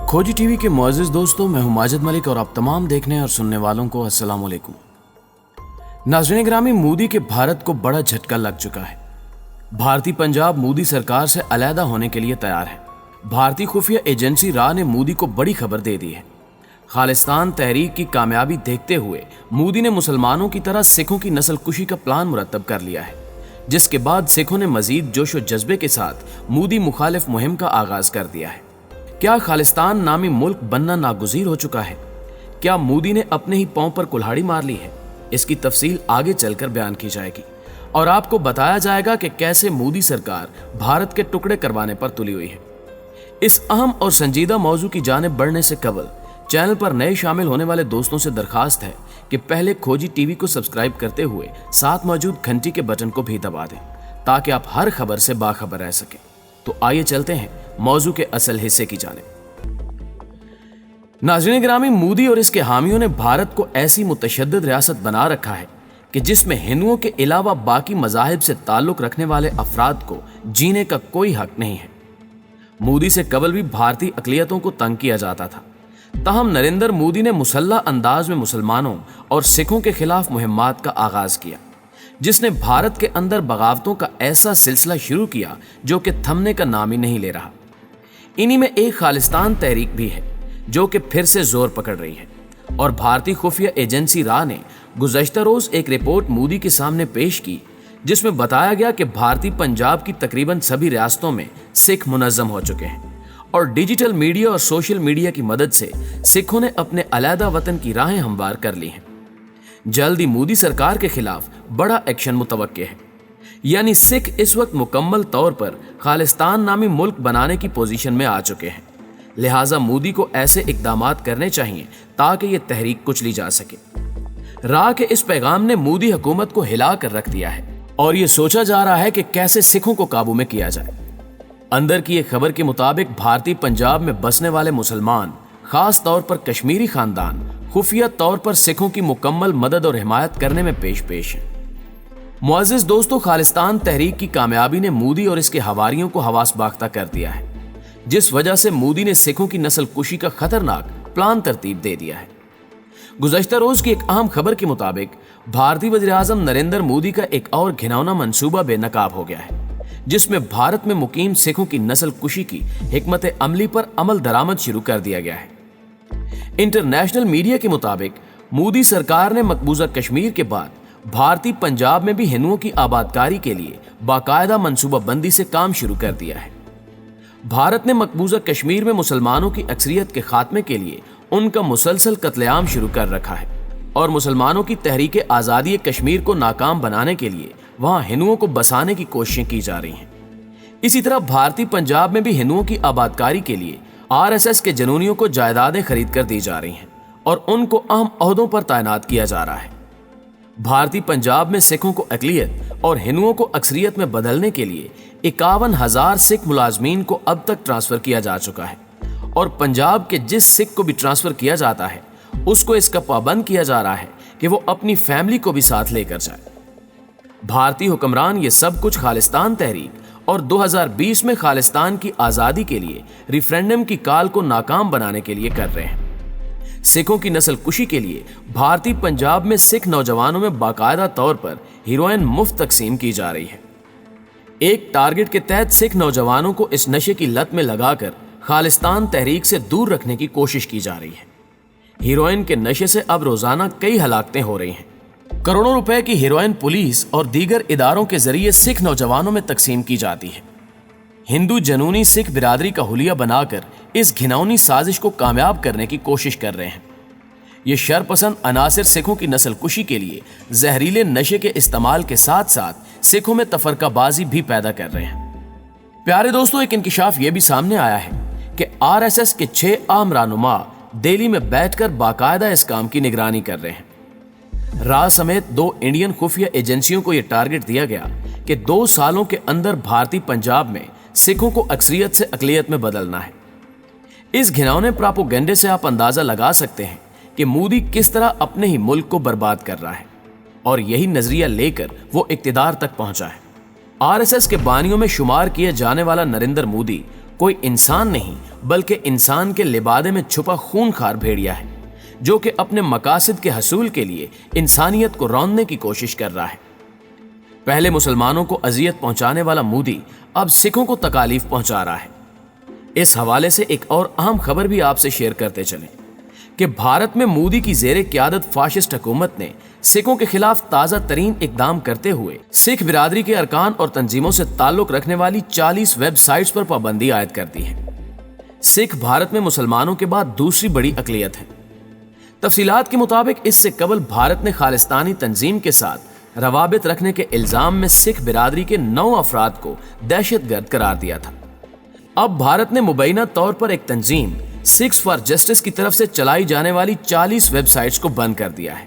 खोजी टीवी के मुअज़्ज़िज़ दोस्तों, मैं हूं माजिद मलिक और आप तमाम देखने और सुनने वालों को अस्सलाम वालेकुम। नाज़रीन गिरामी, मोदी के भारत को बड़ा झटका लग चुका है। भारतीय पंजाब मोदी सरकार से अलहदा होने के लिए तैयार है। भारतीय खुफिया एजेंसी रा ने मोदी को बड़ी खबर दे दी है। खालिस्तान तहरीक की कामयाबी देखते हुए मोदी ने मुसलमानों की तरह सिखों की नस्ल कुशी का प्लान मुरतब कर लिया है, जिसके बाद सिखों ने मजीद जोश व जज्बे के साथ मोदी मुखालिफ मुहिम का आगाज कर दिया है। क्या खालिस्तान नामी मुल्क बनना नागुज़ीर हो चुका है? क्या मोदी ने अपने ही पांव पर कुल्हाड़ी मार ली है? इसकी तफसील आगे चलकर बयान की जाएगी और आपको बताया जाएगा कि कैसे मोदी सरकार भारत के टुकड़े करवाने पर तुली हुई है। इस अहम और संजीदा मौजू की जानिब बढ़ने से कबल चैनल पर नए शामिल होने वाले दोस्तों से दरखास्त है कि पहले खोजी टीवी को सब्सक्राइब करते हुए साथ मौजूद घंटी के बटन को भी दबा दें, ताकि आप हर खबर से बाखबर रह सकें। तो आइए चलते हैं मौजू के असल हिस्से की जानिब। नाज़रीन गिरामी, मोदी और इसके हामियों ने भारत को ऐसी मुतशद्दिद रियासत बना रखा है कि जिसमें हिंदुओं के अलावा बाकी मज़ाहिब से ताल्लुक रखने वाले अफराद को जीने का कोई हक नहीं है। मोदी से कबल भी भारतीय अक़लियतों को तंग किया जाता था, ताहम नरेंद्र मोदी ने मुसल्लह अंदाज में मुसलमानों और सिखों के खिलाफ मुहिम्मात का आगाज किया, जिसने भारत के अंदर बगावतों का ऐसा सिलसिला शुरू किया जो कि थमने का नाम ही नहीं ले रहा। इन्हीं में एक खालिस्तान तहरीक भी है जो कि फिर से जोर पकड़ रही है और भारतीय खुफिया एजेंसी रा ने गुज़श्ता रोज एक रिपोर्ट मोदी के सामने पेश की, जिसमें बताया गया कि भारतीय पंजाब की तकरीबन सभी रियासतों में सिख मुनज़्ज़म हो चुके हैं और डिजिटल मीडिया और सोशल मीडिया की मदद से सिखों ने अपने अलहदा वतन की राहें हमवार कर ली हैं। जल्द ही मोदी सरकार के खिलाफ बड़ा एक्शन मुतवक्के है, यानी सिख इस वक्त मुकम्मल तौर पर खालिस्तान नामी मुल्क बनाने की पोजीशन में आ चुके हैं। लिहाजा मोदी को ऐसे इकदामात करने चाहिए ताकि ये तहरीक कुचली जा सके। रा के इस पैगाम ने मोदी हुकूमत को हिला कर रख दिया है और ये सोचा जा रहा है कि कैसे सिखों को काबू में किया जाए। अंदर की एक खबर के मुताबिक भारतीय पंजाब में बसने वाले मुसलमान, खास तौर पर कश्मीरी खानदान, खुफिया तौर पर सिखों की मुकम्मल मदद और हिमायत करने में पेश है। मुअज़्ज़िज़ दोस्तों, खालिस्तान तहरीक की कामयाबी ने मोदी और इसके हवारियों को हवास बाख्ता कर दिया है, जिस वजह से मोदी ने सिखों की नस्ल कुशी का खतरनाक प्लान तरतीब दे दिया है। गुज़श्ता रोज की एक अहम खबर के मुताबिक भारतीय वज़ीर आज़म नरेंद्र मोदी का एक और घिनौना मंसूबा बेनकाब हो गया है, जिसमें भारत में मुकीम सिखों की नस्ल कुशी की हिकमत अमली पर अमल दरामद शुरू कर दिया गया है। इंटरनेशनल मीडिया के मुताबिक मोदी सरकार ने मकबूजा कश्मीर के बाद भारतीय पंजाब में भी हिंदुओं की आबादकारी के लिए बाकायदा मंसूबा बंदी से काम शुरू कर दिया है। भारत ने मकबूजा कश्मीर में मुसलमानों की अक्सरियत के खात्मे के लिए उनका मुसलसल कत्लेआम शुरू कर रखा है और मुसलमानों की तहरीक आज़ादी कश्मीर को नाकाम बनाने के लिए वहां हिंदुओं को बसाने की कोशिशें की जा रही हैं। इसी तरह भारतीय पंजाब में भी हिंदुओं की आबादकारी के लिए आरएसएस के जनूनियों को जायदादें खरीद कर दी जा रही हैं और उनको अहम ओहदों पर तैनात किया जा रहा है। भारतीय पंजाब में सिखों को अक़लियत और हिंदुओं को अक्सरियत में बदलने के लिए 51,000 सिख मुलाजमीन को अब तक ट्रांसफर किया जा चुका है और पंजाब के जिस सिख को भी ट्रांसफर किया जाता है उसको इसका पाबंद किया जा रहा है कि वो अपनी फैमिली को भी साथ लेकर जाए। भारतीय हुक्मरान ये सब कुछ खालिस्तान तहरीक और 2020 में खालिस्तान की आज़ादी के लिए रिफरेंडम की काल को नाकाम बनाने के लिए कर रहे हैं। सिखों की नस्ल कुशी के लिए भारतीय पंजाब में सिख नौजवानों में बाकायदा तौर पर हीरोइन मुफ्त तकसीम की जा रही है। एक टारगेट के तहत सिख नौजवानों को इस नशे की लत में लगाकर खालिस्तान तहरीक से दूर रखने की कोशिश की जा रही है। हीरोइन के नशे से अब रोजाना कई हलाकतें हो रही हैं। करोड़ों रुपए की हीरोइन पुलिस और दीगर इदारों के जरिए सिख नौजवानों में तकसीम की जाती है। हिंदू जनूनी सिख बिरादरी का हुलिया बनाकर इस घिनौनी साजिश को कामयाब करने की कोशिश कर रहे हैं। ये शरपसंद अनासिर सिखों की नस्ल कुशी के लिए जहरीले नशे के इस्तेमाल के साथ साथ सिखों में तफरकाबाजी भी पैदा कर रहे हैं। प्यारे दोस्तों, एक इंकिशाफ ये भी सामने आया है कि आरएसएस के 6 आम रहनुमा दिल्ली में बैठकर बाकायदा इस काम की निगरानी कर रहे हैं। रा समेत 2 इंडियन खुफिया एजेंसियों को यह टारगेट दिया गया कि 2 सालों के अंदर भारतीय पंजाब में सिखों को अक्सरियत से अक़लियत में बदलना है। इस घिनौने प्रोपेगेंडे से आप अंदाजा लगा सकते हैं कि मोदी किस तरह अपने ही मुल्क को बर्बाद कर रहा है और यही नजरिया लेकर वो इक्तिदार तक पहुंचा है। आरएसएस के बानियों में शुमार किए जाने वाला नरेंद्र मोदी کوئی انسان نہیں بلکہ انسان کے لبادے میں چھپا خونخوار بھیڑیا ہے جو کہ اپنے مقاصد کے حصول کے لیے انسانیت کو روندنے کی کوشش کر رہا ہے۔ پہلے مسلمانوں کو اذیت پہنچانے والا مودی اب سکھوں کو تکالیف پہنچا رہا ہے۔ اس حوالے سے ایک اور اہم خبر بھی آپ سے شیئر کرتے چلیں کہ بھارت میں مودی کی زیر قیادت فاشسٹ حکومت نے سکھوں کے خلاف تازہ ترین اقدام کرتے ہوئے سکھ برادری کے ارکان اور تنظیموں سے تعلق رکھنے والی 40 ویب سائٹس پر پابندی عائد کر دی ہے۔ سکھ بھارت میں مسلمانوں کے بعد دوسری بڑی اقلیت ہے۔ تفصیلات کے مطابق اس سے قبل بھارت نے خالستانی تنظیم کے ساتھ روابط رکھنے کے الزام میں سکھ برادری کے 9 افراد کو دہشت گرد قرار دیا تھا۔ اب بھارت نے مبینہ طور پر ایک تنظیم سکھز فار جسٹس کی طرف سے چلائی جانے والی 40 ویب سائٹس کو بند کر دیا ہے۔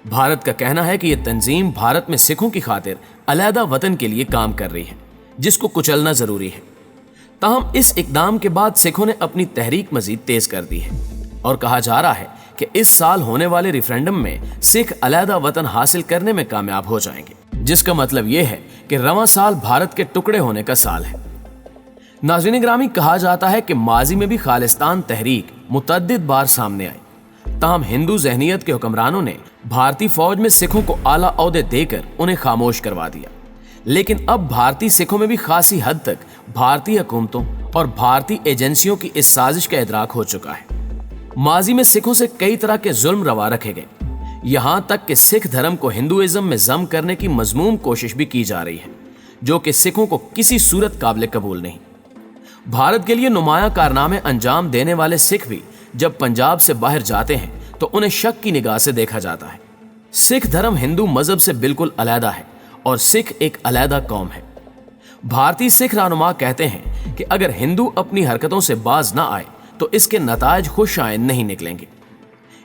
بھارت کا کہنا ہے کہ یہ تنظیم بھارت میں سکھوں کی خاطر علیحدہ وطن کے لیے کام کر رہی ہے جس کو کچلنا ضروری ہے۔ تاہم اس اقدام کے بعد سکھوں نے اپنی تحریک مزید تیز کر دی ہے اور کہا جا رہا ہے کہ اس سال ہونے والے ریفرینڈم میں سکھ علیحدہ وطن حاصل کرنے میں کامیاب ہو جائیں گے، جس کا مطلب یہ ہے کہ رواں سال بھارت کے ٹکڑے ہونے کا سال ہے۔ ناظرین گرامی، کہا جاتا ہے کہ ماضی میں بھی خالستان تحریک متعدد بار سامنے آئی، تاہم ہندو ذہنیت کے حکمرانوں نے بھارتی فوج میں سکھوں کو اعلیٰ عہدے دے کر انہیں خاموش کروا دیا۔ لیکن اب بھارتی سکھوں میں بھی خاصی حد تک بھارتی حکومتوں اور بھارتی ایجنسیوں کی اس سازش کا ادراک ہو چکا ہے۔ ماضی میں سکھوں سے کئی طرح کے ظلم روا رکھے گئے، یہاں تک کہ سکھ دھرم کو ہندوازم میں ضم کرنے کی مذموم کوشش بھی کی جا رہی ہے، جو کہ سکھوں کو کسی صورت قابل قبول نہیں۔ بھارت کے لیے نمایاں کارنامے انجام دینے والے سکھ بھی جب پنجاب سے باہر جاتے ہیں تو انہیں شک کی نگاہ سے دیکھا جاتا ہے۔ سکھ دھرم ہندو مذہب سے بالکل علیحدہ ہے اور سکھ ایک علیحدہ قوم ہے۔ بھارتی سکھ رہنما کہتے ہیں کہ اگر ہندو اپنی حرکتوں سے باز نہ آئے تو اس کے نتائج خوش آئند نہیں نکلیں گے۔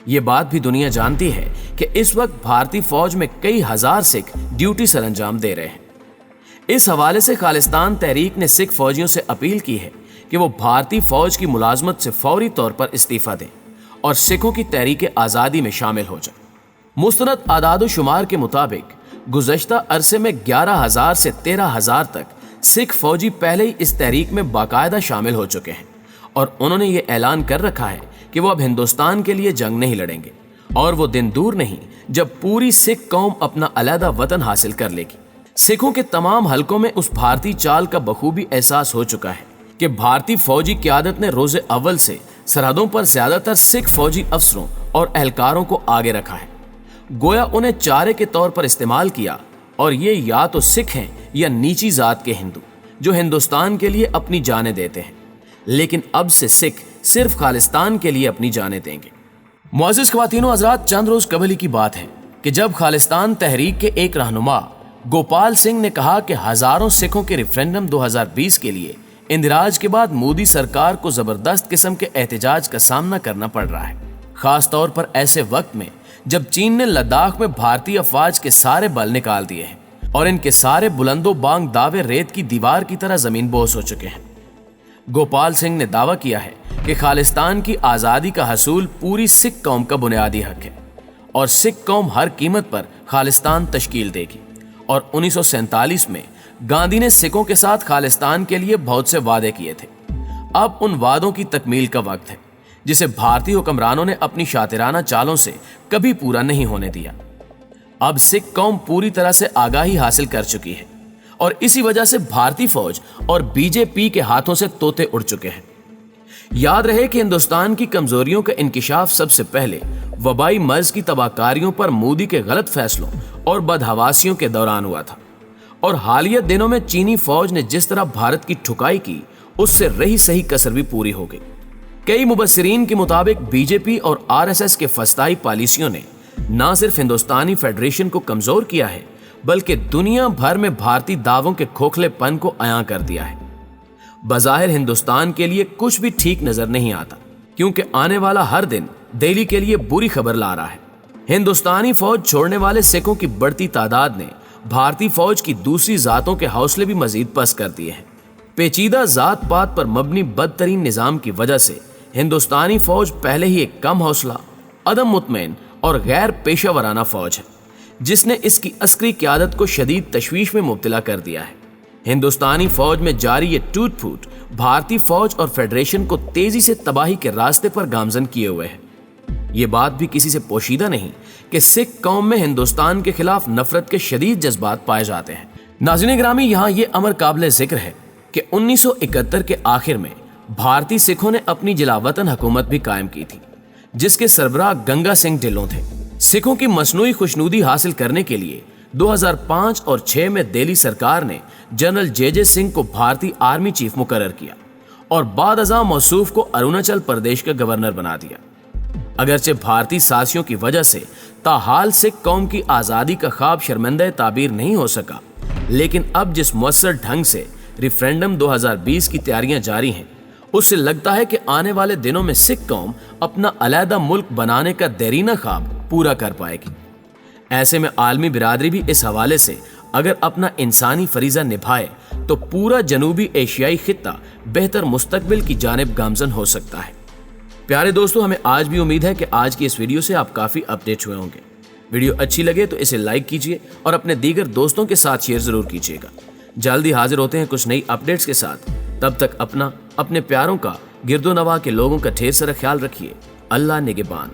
یہ بات بھی دنیا جانتی ہے کہ اس وقت بھارتی فوج میں کئی ہزار سکھ ڈیوٹی سر انجام دے رہے ہیں۔ اس حوالے سے خالستان تحریک نے سکھ فوجیوں سے اپیل کی ہے کہ وہ بھارتی فوج کی ملازمت سے فوری طور پر استعفیٰ دیں اور سکھوں کی تحریک آزادی میں شامل ہو جائیں۔ مستند اعداد و شمار کے مطابق گزشتہ عرصے میں 11,000 سے 13,000 تک سکھ فوجی پہلے ہی اس تحریک میں باقاعدہ شامل ہو چکے ہیں اور انہوں نے یہ اعلان کر رکھا ہے کہ وہ اب ہندوستان کے لیے جنگ نہیں لڑیں گے اور وہ دن دور نہیں جب پوری سکھ قوم اپنا علیحدہ وطن حاصل کر لے گی۔ سکھوں کے تمام حلقوں میں اس بھارتی چال کا بخوبی احساس ہو چکا ہے کہ بھارتی فوجی قیادت نے روز اول سے سرحدوں پر زیادہ تر سکھ فوجی افسروں اور اہلکاروں کو آگے رکھا ہے، گویا انہیں چارے کے طور پر استعمال کیا، اور یہ یا تو سکھ ہیں یا نیچی ذات کے ہندو جو ہندوستان کے لیے اپنی جانیں دیتے ہیں، لیکن اب سے سکھ صرف خالستان کے لیے اپنی جانیں دیں گے۔ معزز خواتین و حضرات، چند روز قبل ہی کی بات ہے کہ جب خالستان تحریک کے ایک رہنما گوپال سنگھ نے کہا کہ ہزاروں سکھوں کے ریفرینڈم 2020 کے لیے اندراج کے بعد مودی سرکار کو زبردست قسم کے احتجاج کا سامنا کرنا پڑ رہا ہے، خاص طور پر ایسے وقت میں جب چین نے لداخ میں بھارتی افواج کے سارے بل نکال دیے ہیں اور ان کے سارے بلند و بانگ دعوے ریت کی دیوار کی طرح زمین بوس ہو چکے ہیں۔ گوپال سنگھ نے دعویٰ کیا ہے کہ خالستان کی آزادی کا حصول پوری سکھ قوم کا بنیادی حق ہے اور سکھ قوم ہر قیمت پر خالستان تشکیل دے گی، اور 1947 میں گاندھی نے سکھوں کے ساتھ خالستان کے لیے بہت سے وعدے کیے تھے۔ اب ان وعدوں کی تکمیل کا وقت ہے جسے بھارتی حکمرانوں نے اپنی شاطرانہ چالوں سے کبھی پورا نہیں ہونے دیا۔ اب سکھ قوم پوری طرح سے آگاہی حاصل کر چکی ہے اور اسی وجہ سے بھارتی فوج اور بی جے پی کے ہاتھوں سے طوطے اڑ چکے ہیں۔ یاد رہے کہ ہندوستان کی کمزوریوں کا انکشاف سب سے پہلے وبائی مرض کی تباہ کاریوں پر مودی کے غلط فیصلوں اور بدحواسیوں کے دوران ہوا تھا، اور حالیہ دنوں میں چینی فوج نے جس طرح بھارت کی ٹھکائی کی اس سے رہی صحیح کسر بھی پوری ہو گئی۔ کئی مبصرین کے مطابق بی جے پی اور آر ایس ایس کے فسطائی پالیسیوں نے نہ صرف ہندوستانی فیڈریشن کو کمزور کیا ہے بلکہ دنیا بھر میں بھارتی دعووں کے کھوکھلے پن کو عیاں کر دیا ہے۔ بظاہر ہندوستان کے لیے کچھ بھی ٹھیک نظر نہیں آتا، کیونکہ آنے والا ہر دن دہلی کے لیے بری خبر لا رہا ہے۔ ہندوستانی فوج چھوڑنے والے سکھوں کی بڑھتی تعداد نے بھارتی فوج کی دوسری ذاتوں کے حوصلے بھی مزید پست کر دیے ہیں۔ پیچیدہ ذات پات پر مبنی بدترین نظام کی وجہ سے ہندوستانی فوج پہلے ہی ایک کم حوصلہ، عدم مطمئن اور غیر پیشہ ورانہ فوج ہے، جس نے اس کی عسکری قیادت کو شدید تشویش میں مبتلا کر دیا ہے۔ हिंदुस्तानी फौज में जारी ये टूट फूट भारतीय फौज और फेडरेशन को तेजी से तबाही के रास्ते पर गामजन किए हुए है। ये बात भी किसी से पोशीदा नहीं कि सिख कौम में हिंदुस्तान के खिलाफ नफरत के शदीद जज्बात पाए जाते हैं। नाज़रीन ग्रामी, यहाँ ये अमर काबिल जिक्र है कि 1971 के आखिर में भारतीय सिखों ने अपनी जिलावतन हुकूमत भी कायम की थी, जिसके सरबराह गंगा सिंह ढिल्लों थे। सिखों की मसनूई खुशनुदी हासिल करने के लिए 2005 और 6 में दिल्ली सरकार ने जनरल जे सिंह को भारतीय आर्मी चीफ मुकर्रर किया और बाद अज़ां मौसूफ को अरुणाचल प्रदेश का गवर्नर बना दिया। अगरचे भारतीय साजिशों की वजह से ताहाल सिख कौम की आज़ादी का ख्वाब शर्मिंदा ताबीर नहीं हो सका, लेकिन अब जिस मुअस्सर ढंग से रेफरेंडम 2020 की तैयारियां जारी हैं, उससे लगता है कि आने वाले दिनों में सिख कौम अपना अलहदा मुल्क बनाने का देरीना ख्वाब पूरा कर पाएगी। ऐसे में आलमी बिरादरी भी इस हवाले से अगर अपना इंसानी फरीजा निभाए तो पूरा जनूबी एशियाई खित्ता बेहतर मुस्तकबिल की जानिब गामजन हो सकता है। प्यारे दोस्तों, हमें आज भी उम्मीद है कि आज की इस वीडियो से आप काफ़ी अपडेट हुए होंगे। वीडियो अच्छी लगे तो इसे लाइक कीजिए और अपने दीगर दोस्तों के साथ शेयर ज़रूर कीजिएगा। जल्दी हाजिर होते हैं कुछ नई अपडेट्स के साथ। तब तक अपना, अपने प्यारों का, गिरदो नवा के लोगों का ढेर सारा ख्याल रखिए। अल्लाह निगहबान।